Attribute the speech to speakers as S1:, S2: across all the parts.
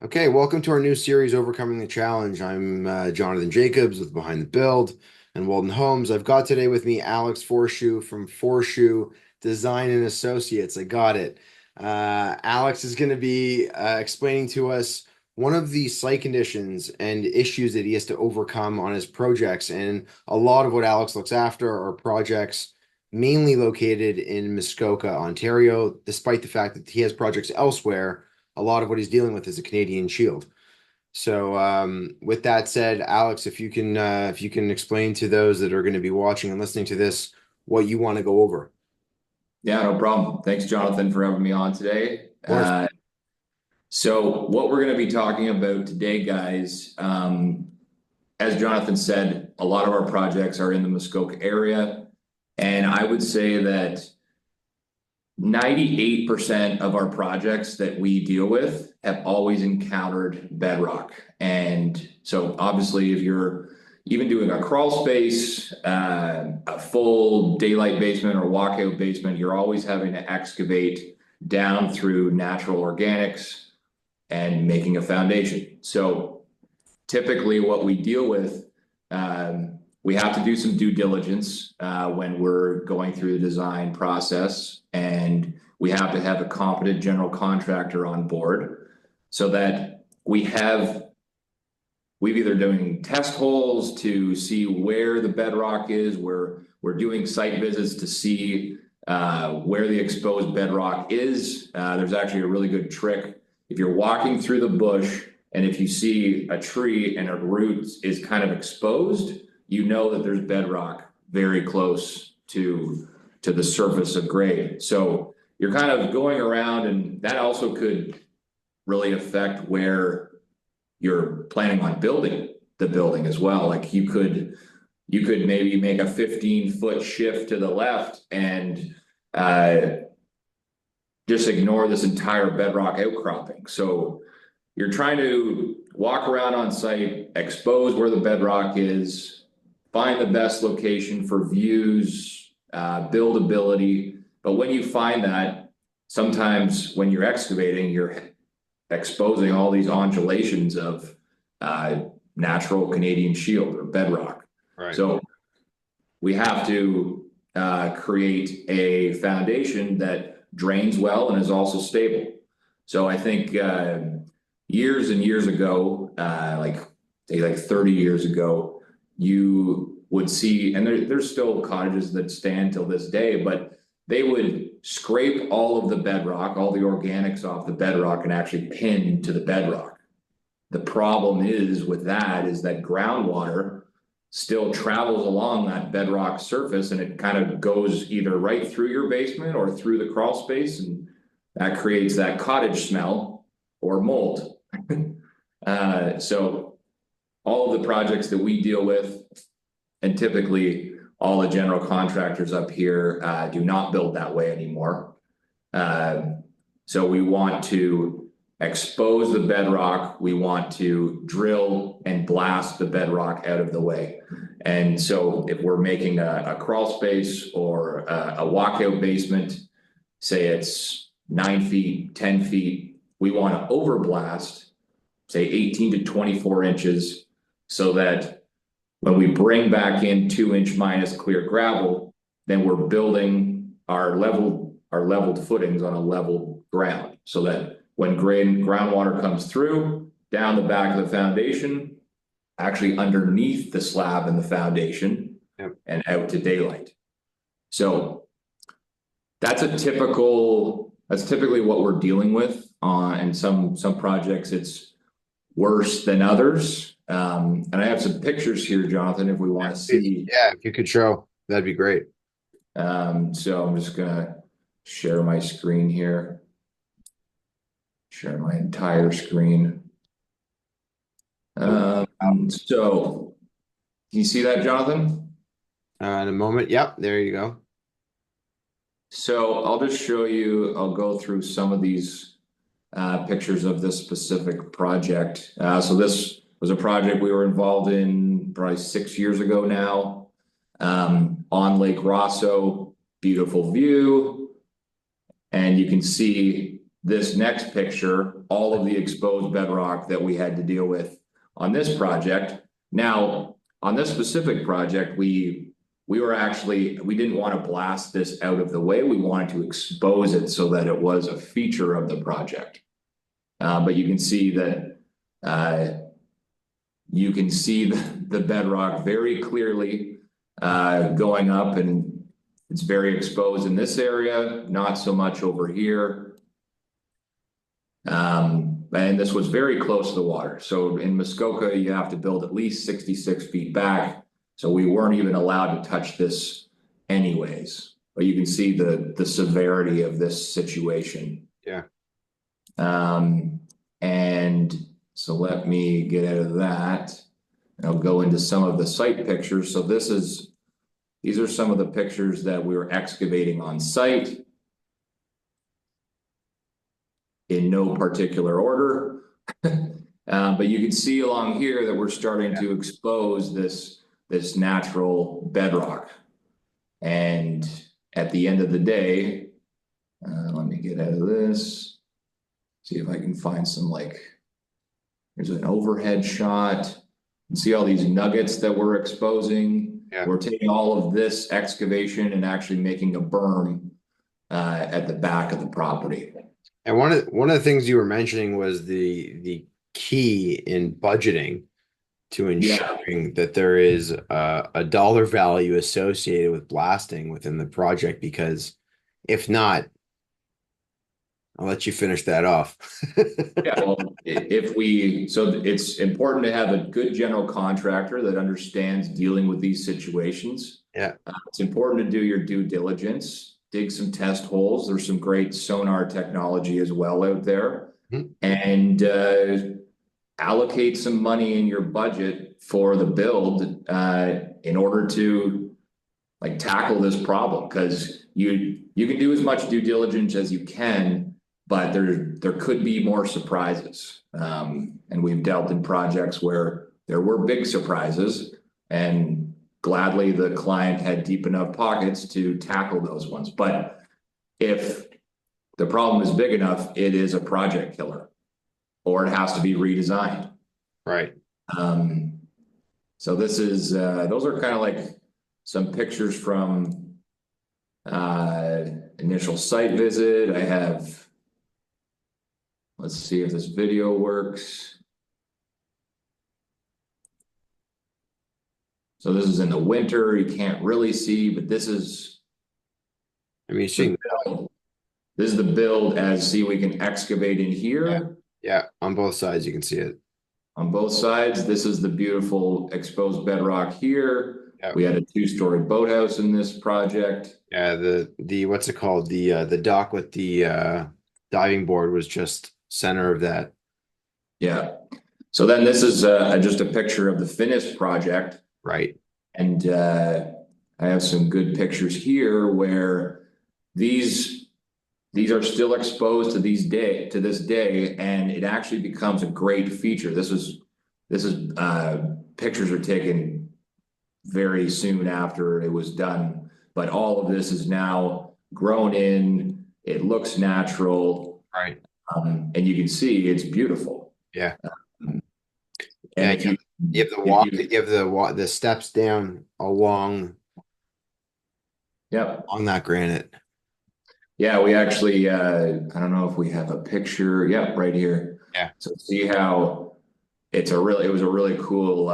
S1: Okay, welcome to our new series, Overcoming the Challenge. I'm Jonathan Jacobs with Behind the Build and Walden Homes. I've got today with me Alex Foreshew from Foreshew Design and Associates. I got it. Alex is going to be explaining to us one of the site conditions and issues that he has to overcome on his projects. And a lot of what Alex looks after are projects mainly located in Muskoka, Ontario, despite the fact that he has projects elsewhere. A lot of what he's dealing with is a Canadian Shield. So, with that said, Alex, if you can explain to those that are going to be watching and listening to this what you want to go over.
S2: Yeah, no problem. Thanks, Jonathan, for having me on today.
S1: Of course.
S2: So what we're going to be talking about today, guys, as Jonathan said, a lot of our projects are in the Muskoka area, and I would say that 98% of our projects that we deal with have always encountered bedrock. And so obviously if you're even doing a crawl space, a full daylight basement or walkout basement, you're always having to excavate down through natural organics and making a foundation. So typically what we deal with, we have to do some due diligence when we're going through the design process, and we have to have a competent general contractor on board so that we've either doing test holes to see where the bedrock is, where we're doing site visits to see where the exposed bedrock is. There's actually a really good trick. If you're walking through the bush and if you see a tree and a root is kind of exposed, you know that there's bedrock very close to the surface of grade. So you're kind of going around, and that also could really affect where you're planning on building the building as well. Like you could maybe make a 15-foot shift to the left and just ignore this entire bedrock outcropping. So you're trying to walk around on site, expose where the bedrock is, find the best location for views, buildability. But when you find that, sometimes when you're excavating, you're exposing all these undulations of natural Canadian Shield or bedrock.
S1: Right.
S2: So we have to create a foundation that drains well and is also stable. So I think years and years ago, like 30 years ago, you would see, and there's still cottages that stand till this day, but they would scrape all of the bedrock, all the organics off the bedrock, and actually pin to the bedrock. The problem is with that is that groundwater still travels along that bedrock surface, and it kind of goes either right through your basement or through the crawl space, and that creates that cottage smell or mold. So all of the projects that we deal with, and typically all the general contractors up here do not build that way anymore. So we want to expose the bedrock. We want to drill and blast the bedrock out of the way. And so if we're making a crawl space or a walkout basement, say it's 9 feet, 10 feet, we want to overblast, say 18 to 24 inches, so that when we bring back in 2-inch minus clear gravel, then we're building our leveled footings on a level ground, so that when groundwater comes through, down the back of the foundation, actually underneath the slab in the foundation,
S1: Yep.
S2: and out to daylight. So that's typically what we're dealing with and some projects it's worse than others. And I have some pictures here, Jonathan, if we want to see.
S1: Yeah, if you could show, that'd be great.
S2: So I'm just gonna share my screen here. Share my entire screen. So can you see that, Jonathan?
S1: In a moment. Yep, there you go.
S2: So I'll just show you, I'll go through some of these pictures of this specific project. So this was a project we were involved in probably 6 years ago now, on Lake Rosso, beautiful view. And you can see this next picture, all of the exposed bedrock that we had to deal with on this project. Now, on this specific project, we didn't want to blast this out of the way. We wanted to expose it so that it was a feature of the project. But you can see that the bedrock very clearly going up, and it's very exposed in this area, not so much over here. And this was very close to the water. So in Muskoka, you have to build at least 66 feet back. So we weren't even allowed to touch this anyways. But you can see the severity of this situation.
S1: Yeah.
S2: And so let me get out of that. And I'll go into some of the site pictures. So these are some of the pictures that we were excavating on site, in no particular order. But you can see along here that we're starting to expose this natural bedrock. And at the end of the day, let me get out of this, see if I can find some, there's an overhead shot. You see all these nuggets that we're exposing.
S1: Yeah.
S2: We're taking all of this excavation and actually making a berm at the back of the property.
S1: And one of the things you were mentioning was the key in budgeting to ensuring that there is a dollar value associated with blasting within the project, because if not, I'll let you finish that off.
S2: Yeah, well, so it's important to have a good general contractor that understands dealing with these situations.
S1: Yeah.
S2: It's important to do your due diligence, dig some test holes. There's some great sonar technology as well out there. Mm-hmm. And allocate some money in your budget for the build in order to tackle this problem, because you can do as much due diligence as you can, but there could be more surprises. And we've dealt in projects where there were big surprises, and gladly the client had deep enough pockets to tackle those ones. But if the problem is big enough, it is a project killer, or it has to be redesigned.
S1: Right.
S2: So this is those are kind of some pictures from initial site visit. I have, let's see if this video works. So this is in the winter. You can't really see, but this is,
S1: this
S2: is the build as, see, we can excavate in here.
S1: Yeah, on both sides you can see it.
S2: On both sides, this is the beautiful exposed bedrock here. Yep. We had a 2-story boathouse in this project.
S1: Yeah, the what's it called? The dock with the diving board was just center of that.
S2: Yeah. So then this is just a picture of the finished project.
S1: Right.
S2: And I have some good pictures here where these are still exposed to this day, and it actually becomes a great feature. This is pictures are taken very soon after it was done, but all of this is now grown in. It looks natural,
S1: right?
S2: And you can see it's beautiful.
S1: Yeah.
S2: And
S1: if you have the walk, you have the steps down along.
S2: Yep.
S1: On that granite.
S2: Yeah, we actually, I don't know if we have a picture. Yep, right here.
S1: Yeah.
S2: So see how it was a really cool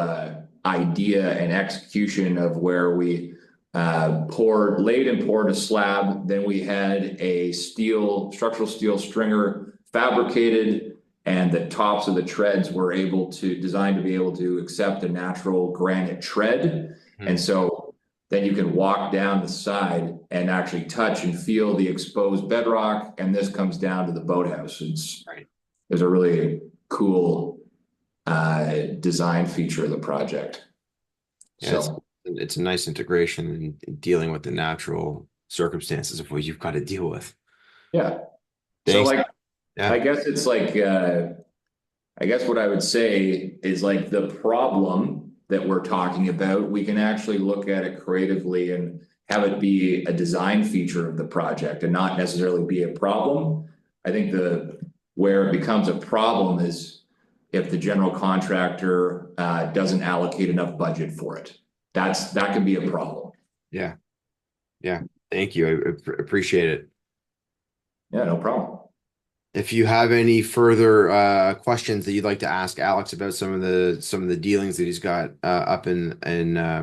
S2: idea and execution of where we laid and poured a slab. Then we had a structural steel stringer fabricated, and the tops of the treads were designed to be able to accept a natural granite tread. Mm-hmm. And so then you can walk down the side and actually touch and feel the exposed bedrock. And this comes down to the boathouse. It's a really cool design feature of the project.
S1: Yeah, so it's a nice integration in dealing with the natural circumstances of what you've got to deal with.
S2: Yeah.
S1: Thanks.
S2: So I guess it's I guess what I would say is the problem that we're talking about, we can actually look at it creatively and have it be a design feature of the project and not necessarily be a problem. I think where it becomes a problem is if the general contractor doesn't allocate enough budget for it. That can be a problem.
S1: Yeah. Yeah. Thank you. I appreciate it.
S2: Yeah, no problem.
S1: If you have any further questions that you'd like to ask Alex about some of the dealings that he's got up in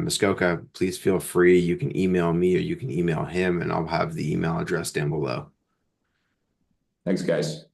S1: Muskoka, please feel free. You can email me or you can email him, and I'll have the email address down below.
S2: Thanks, guys.